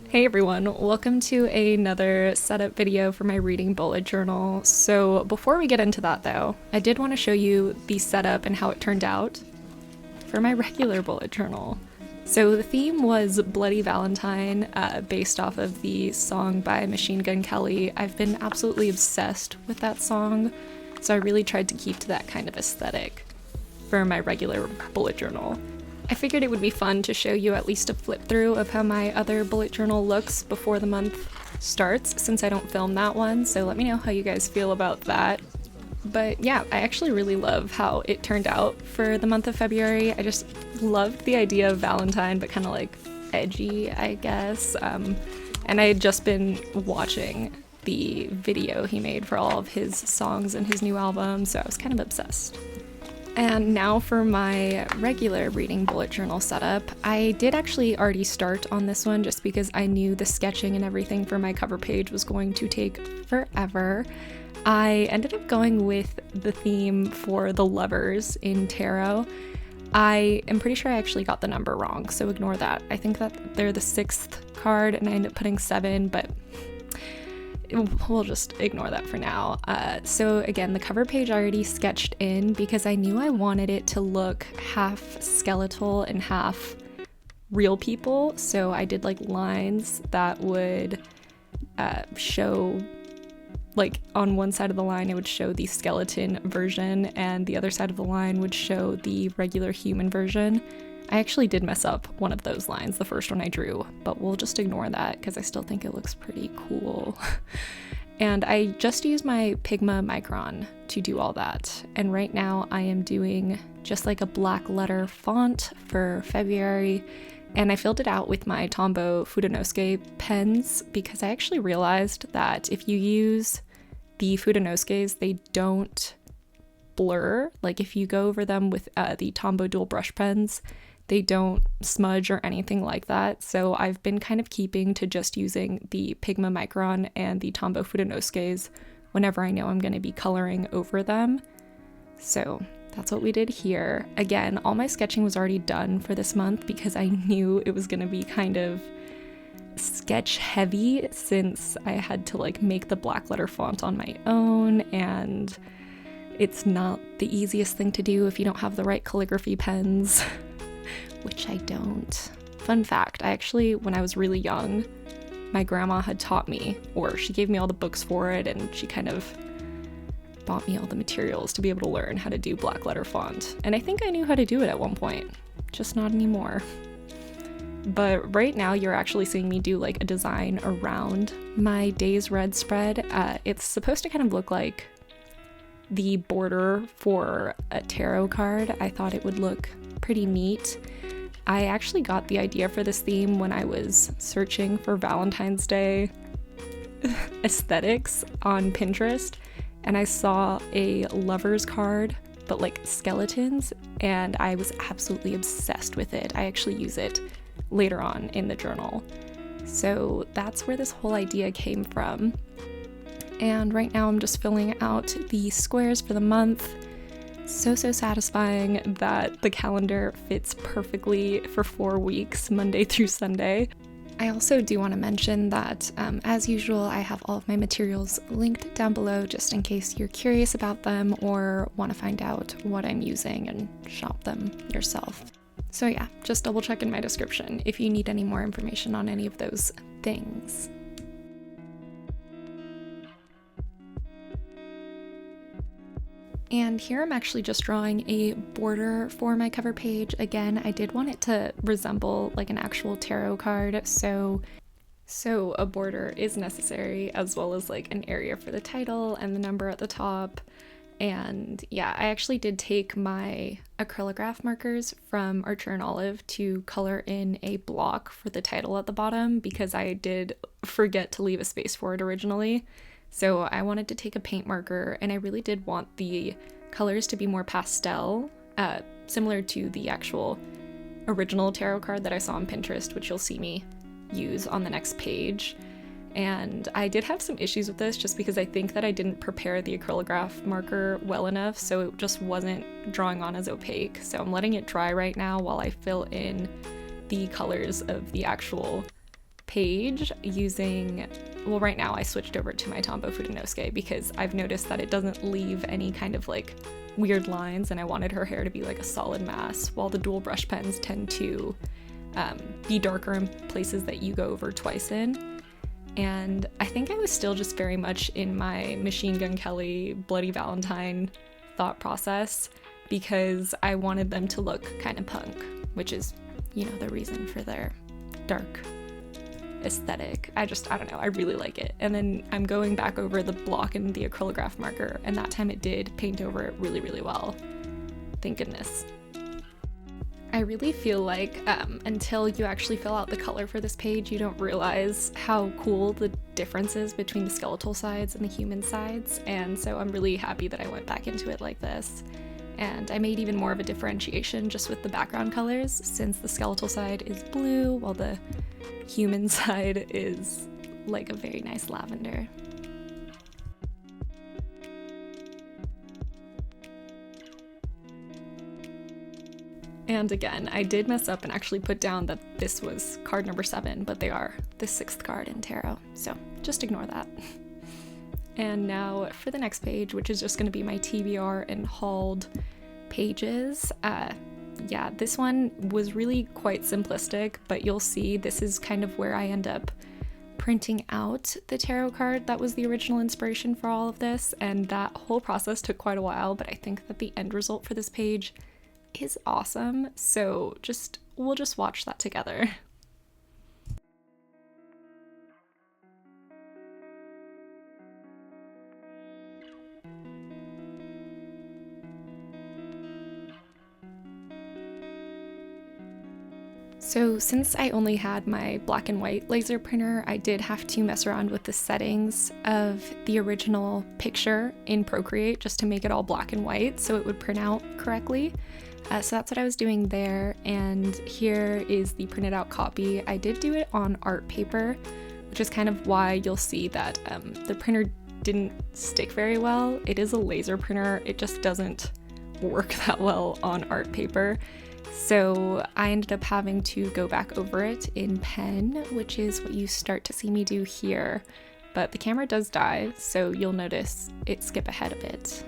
Hey everyone, welcome to another setup video for my reading bullet journal. So before we get into that though, I did want to show you the setup and how it turned out for my regular bullet journal. So the theme was Bloody Valentine, based off of the song by Machine Gun Kelly. I've been absolutely obsessed with that song, so I really tried to keep to that kind of aesthetic for my regular bullet journal. I figured it would be fun to show you at least a flip through of how my other bullet journal looks before the month starts, since I don't film that one, so let me know how you guys feel about that. But yeah, I actually really love how it turned out for the month of February. I just loved the idea of Valentine, but kind of like edgy, I guess. And I had just been watching the video he made for all of his songs and his new album, so I was kind of obsessed. And now for my regular reading bullet journal setup. I did actually already start on this one just because I knew the sketching and everything for my cover page was going to take forever. I ended up going with the theme for the lovers in tarot. I am pretty sure I actually got the number wrong, so ignore that. I think that they're the 6th card and I ended up putting 7, but we'll just ignore that for now. So again, the cover page I already sketched in because I knew I wanted it to look half skeletal and half real people. So I did like lines that would show, like on one side of the line it would show the skeleton version and the other side of the line would show the regular human version. I actually did mess up one of those lines, the first one I drew, but we'll just ignore that because I still think it looks pretty cool. And I just used my Pigma Micron to do all that. And right now I am doing just like a black letter font for February, and I filled it out with my Tombow Fudenosuke pens because I actually realized that if you use the Fudenoskes, they don't blur. Like if you go over them with the Tombow dual brush pens, they don't smudge or anything like that. So I've been kind of keeping to just using the Pigma Micron and the Tombow Fudenoskes whenever I know I'm going to be coloring over them. So that's what we did here. Again, all my sketching was already done for this month because I knew it was going to be kind of sketch heavy since I had to like make the black letter font on my own, and it's not the easiest thing to do if you don't have the right calligraphy pens. Which I don't. Fun fact, I actually, when I was really young, my grandma had taught me, or she gave me all the books for it, and she kind of bought me all the materials to be able to learn how to do black letter font. And I think I knew how to do it at one point, just not anymore. But right now you're actually seeing me do like a design around my Days Red spread. It's supposed to kind of look like the border for a tarot card. I thought it would look pretty neat. I actually got the idea for this theme when I was searching for Valentine's Day aesthetics on Pinterest, and I saw a lover's card but like skeletons, and I was absolutely obsessed with it. I actually use it later on in the journal. So that's where this whole idea came from. And right now I'm just filling out the squares for the month. So satisfying that the calendar fits perfectly for 4 weeks, Monday through Sunday. I also do want to mention that, as usual, I have all of my materials linked down below just in case you're curious about them or want to find out what I'm using and shop them yourself. So yeah, just double check in my description if you need any more information on any of those things. And here I'm actually just drawing a border for my cover page. Again, I did want it to resemble like an actual tarot card, so a border is necessary, as well as like an area for the title and the number at the top. And yeah, I actually did take my acrylograph markers from Archer and Olive to color in a block for the title at the bottom because I did forget to leave a space for it originally. So I wanted to take a paint marker, and I really did want the colors to be more pastel, similar to the actual original tarot card that I saw on Pinterest, which you'll see me use on the next page. And I did have some issues with this just because I think that I didn't prepare the acrylograph marker well enough, so it just wasn't drawing on as opaque. So I'm letting it dry right now while I fill in the colors of the actual page using, well, right now I switched over to my Tombow Fudenosuke because I've noticed that it doesn't leave any kind of like weird lines, and I wanted her hair to be like a solid mass, while the dual brush pens tend to be darker in places that you go over twice in. And I think I was still just very much in my Machine Gun Kelly Bloody Valentine thought process because I wanted them to look kind of punk, which is, you know, the reason for their dark aesthetic. I don't know, I really like it. And then I'm going back over the block and the acrylograph marker, and that time it did paint over it really, really well. Thank goodness. I really feel like until you actually fill out the color for this page, you don't realize how cool the difference is between the skeletal sides and the human sides, and so I'm really happy that I went back into it like this. And I made even more of a differentiation just with the background colors, since the skeletal side is blue while the human side is like a very nice lavender. And again, I did mess up and actually put down that this was card number 7, but they are the 6th card in tarot, so just ignore that. And now for the next page, which is just going to be my TBR and hauled pages. Yeah, this one was really quite simplistic, but you'll see this is kind of where I end up printing out the tarot card that was the original inspiration for all of this, and that whole process took quite a while, but I think that the end result for this page is awesome, so we'll just watch that together. So since I only had my black and white laser printer, I did have to mess around with the settings of the original picture in Procreate just to make it all black and white so it would print out correctly. So that's what I was doing there, and here is the printed out copy. I did do it on art paper, which is kind of why you'll see that the printer didn't stick very well. It is a laser printer, it just doesn't work that well on art paper. So I ended up having to go back over it in pen, which is what you start to see me do here. But the camera does die, so you'll notice it skip ahead a bit.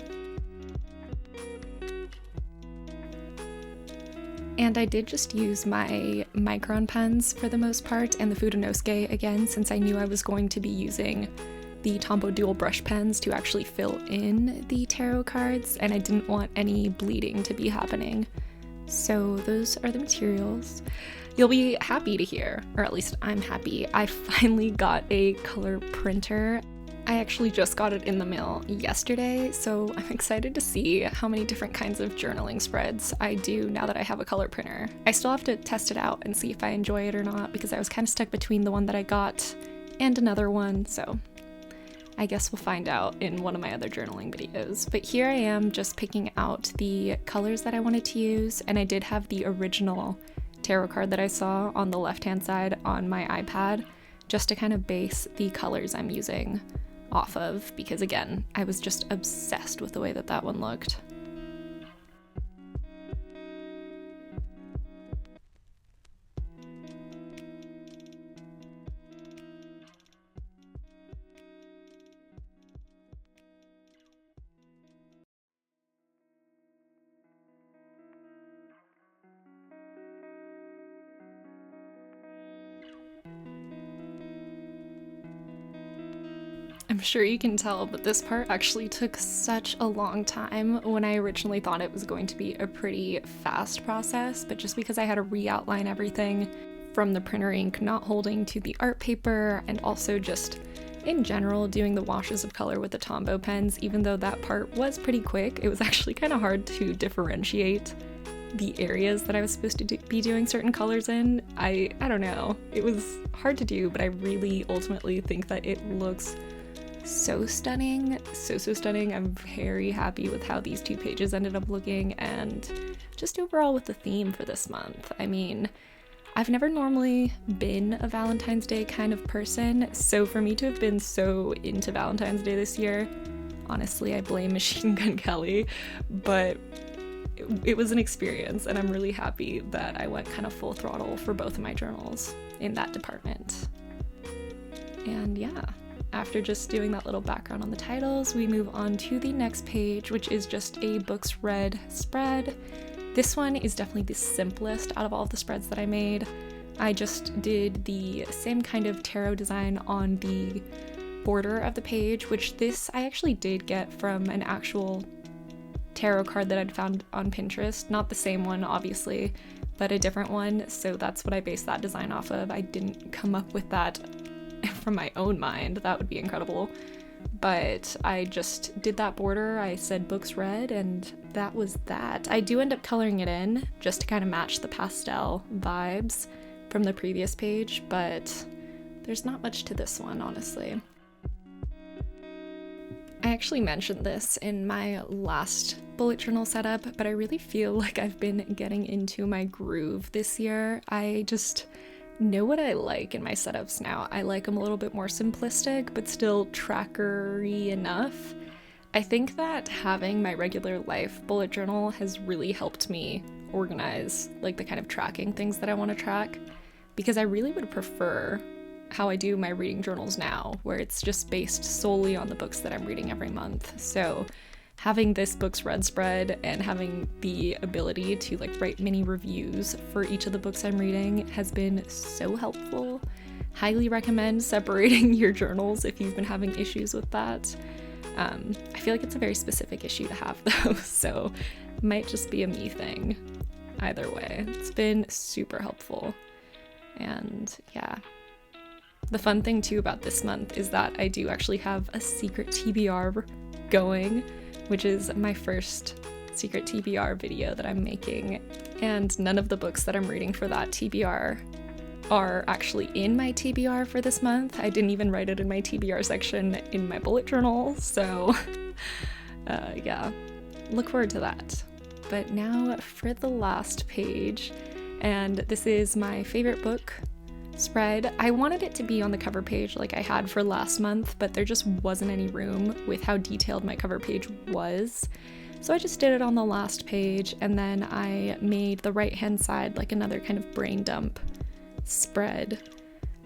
And I did just use my Micron pens for the most part, and the Fudenosuke again, since I knew I was going to be using the Tombow dual brush pens to actually fill in the tarot cards, and I didn't want any bleeding to be happening. So those are the materials. You'll be happy to hear, or at least I'm happy, I finally got a color printer. I actually just got it in the mail yesterday, so I'm excited to see how many different kinds of journaling spreads I do now that I have a color printer. I still have to test it out and see if I enjoy it or not, because I was kind of stuck between the one that I got and another one, so I guess we'll find out in one of my other journaling videos. But here I am just picking out the colors that I wanted to use, and I did have the original tarot card that I saw on the left-hand side on my iPad, just to kind of base the colors I'm using off of, because again, I was just obsessed with the way that one looked. I'm sure you can tell, but this part actually took such a long time when I originally thought it was going to be a pretty fast process, but just because I had to re-outline everything from the printer ink not holding to the art paper, and also just in general doing the washes of color with the Tombow pens, even though that part was pretty quick, it was actually kind of hard to differentiate the areas that I was supposed to be doing certain colors in. I don't know, it was hard to do, but I really ultimately think that it looks so stunning, so stunning. I'm very happy with how these two pages ended up looking, and just overall with the theme for this month. I mean, I've never normally been a Valentine's Day kind of person, so for me to have been so into Valentine's Day this year, honestly, I blame Machine Gun Kelly, but it was an experience, and I'm really happy that I went kind of full throttle for both of my journals in that department. And yeah, after just doing that little background on the titles, we move on to the next page, which is just a books read spread. This one is definitely the simplest out of all of the spreads that I made. I just did the same kind of tarot design on the border of the page, which this I actually did get from an actual tarot card that I'd found on Pinterest. Not the same one, obviously, but a different one. So that's what I based that design off of. I didn't come up with that from my own mind. That would be incredible. But I just did that border. I said books read, and that was that. I do end up coloring it in just to kind of match the pastel vibes from the previous page, but there's not much to this one, honestly. I actually mentioned this in my last bullet journal setup, but I really feel like I've been getting into my groove this year. I just know what I like in my setups now. I like them a little bit more simplistic, but still trackery enough. I think that having my regular life bullet journal has really helped me organize like the kind of tracking things that I want to track, because I really would prefer how I do my reading journals now, where it's just based solely on the books that I'm reading every month. So having this books read spread and having the ability to like write mini reviews for each of the books I'm reading has been so helpful. Highly recommend separating your journals if you've been having issues with that. I feel like it's a very specific issue to have though, so it might just be a me thing. Either way, it's been super helpful. And yeah. The fun thing too about this month is that I do actually have a secret TBR going, which is my first secret TBR video that I'm making, and none of the books that I'm reading for that TBR are actually in my TBR for this month. I didn't even write it in my TBR section in my bullet journal, so yeah, look forward to that. But now for the last page, and this is my favorite book spread. I wanted it to be on the cover page like I had for last month, but there just wasn't any room with how detailed my cover page was. So I just did it on the last page, and then I made the right hand side like another kind of brain dump spread.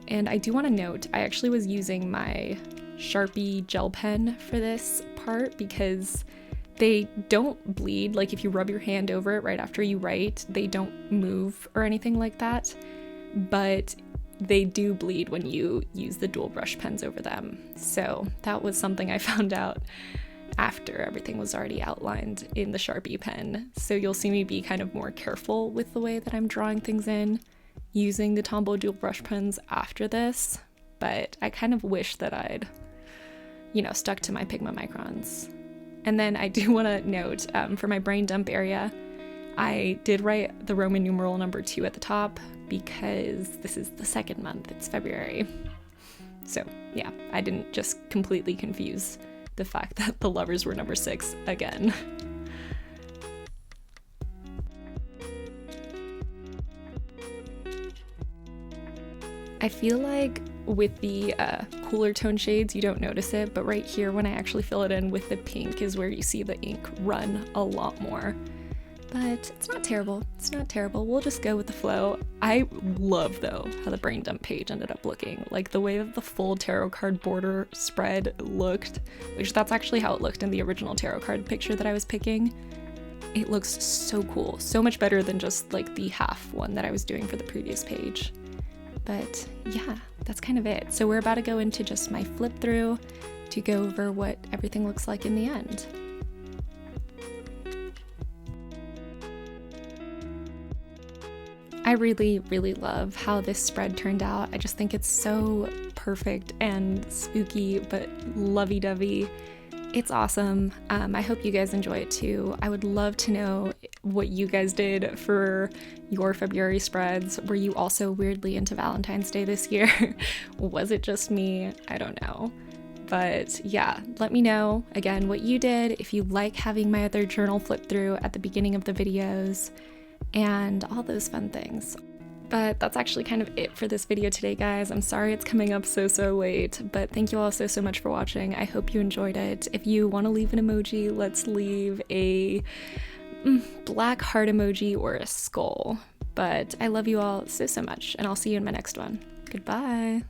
And I do want to note, I actually was using my Sharpie gel pen for this part because they don't bleed. Like if you rub your hand over it right after you write, they don't move or anything like that. But they do bleed when you use the dual brush pens over them. So that was something I found out after everything was already outlined in the Sharpie pen. So you'll see me be kind of more careful with the way that I'm drawing things in, using the Tombow dual brush pens after this. But I kind of wish that I'd, stuck to my Pigma microns. And then I do want to note, for my brain dump area, I did write the Roman numeral number 2 at the top because this is the second month, it's February. So yeah, I didn't just completely confuse the fact that the lovers were number 6 again. I feel like with the cooler tone shades, you don't notice it, but right here when I actually fill it in with the pink is where you see the ink run a lot more. But it's not terrible. It's not terrible. We'll just go with the flow. I love, though, how the brain dump page ended up looking. Like, the way that the full tarot card border spread looked, which that's actually how it looked in the original tarot card picture that I was picking. It looks so cool. So much better than just, like, the half one that I was doing for the previous page. But, yeah, that's kind of it. So we're about to go into just my flip through to go over what everything looks like in the end. I really, really love how this spread turned out. I just think it's so perfect and spooky, but lovey-dovey. It's awesome. I hope you guys enjoy it too. I would love to know what you guys did for your February spreads. Were you also weirdly into Valentine's Day this year? Was it just me? I don't know. But yeah, let me know, again, what you did, if you like having my other journal flip through at the beginning of the videos, and all those fun things. But that's actually kind of it for this video today, guys. I'm sorry it's coming up so late, but thank you all so much for watching. I hope you enjoyed it. If you want to leave an emoji, let's leave a black heart emoji or a skull. But I love you all so much, and I'll see you in my next one. Goodbye!